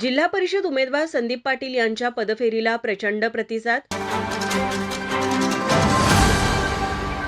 जिल्हा परिषद उमेदवार संदीप पाटील यांच्या पदफेरीला प्रचंड प्रतिसाद.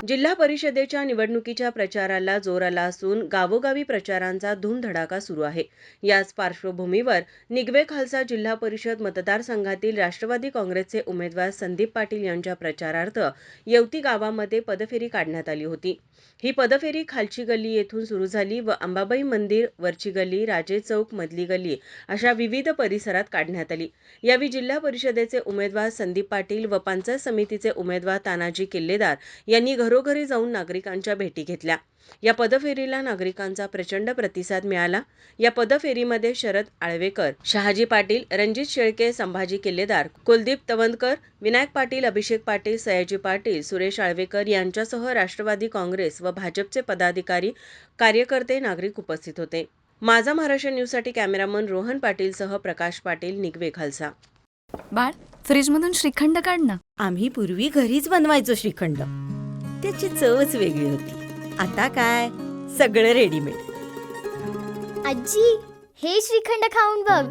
जिल्हा परिषदेच्या निवडणुकीच्या प्रचाराला जोर आला असून गावोगावी प्रचारांचा धूमधडाका सुरू आहे. याच पार्श्वभूमीवर निगवे खालसा जिल्हा परिषद मतदारसंघातील राष्ट्रवादी काँग्रेसचे उमेदवार संदीप पाटील यांच्या प्रचारार्थ येवती गावामध्ये पदफेरी काढण्यात आली होती. ही पदफेरी खालची गल्ली येथून सुरू झाली व अंबाबाई मंदिर, वरची गल्ली, राजे चौक, मधली गल्ली अशा विविध परिसरात काढण्यात आली. यावेळी जिल्हा परिषदेचे उमेदवार संदीप पाटील व पंचायत समितीचे उमेदवार तानाजी किल्लेदार यांनी घरोघरी जाऊन नागरिकांच्या भेटी घेतल्या. या पदफेरीला नागरिकांचा प्रचंड प्रतिसाद मिळाला. या पदफेरीमध्ये शरद आळवेकर, शहाजी पाटील, रणजित शेळके, संभाजी किल्लेदार, कुलदीप तवंदकर, विनायक पाटील, अभिषेक पाटील, सयाजी पाटील, सुरेश आळवेकर यांच्यासह राष्ट्रवादी काँग्रेस व भाजपचे पदाधिकारी, कार्यकर्ते, नागरिक उपस्थित होते. माझा महाराष्ट्र न्यूजसाठी कॅमेरामन रोहन पाटीलसह प्रकाश पाटील, निगवे खालसा. बाळ, फ्रीजमधून श्रीखंड काढ ना. आम्ही पूर्वी घरीच बनवायचो श्रीखंड. त्याची चवच वेगळी होती. आता काय सगळं रेडीमेड. आजी, हे श्रीखंड खाऊन बघ.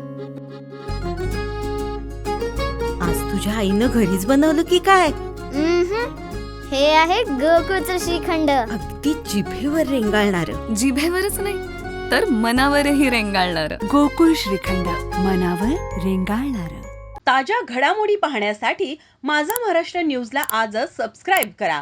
आज तुझ्या आईनं घरीच बनवलं की काय? हे आहे गोकुळचं श्रीखंड. अगदी जिभेवर रेंगाळणार. जिभेवरच नाही तर मनावरही रेंगाळणार. गोकुळ श्रीखंड, मनावर रेंगाळणार. ताज्या घडामोडी पाहण्यासाठी माझा महाराष्ट्र न्यूजला आजच सबस्क्राईब करा.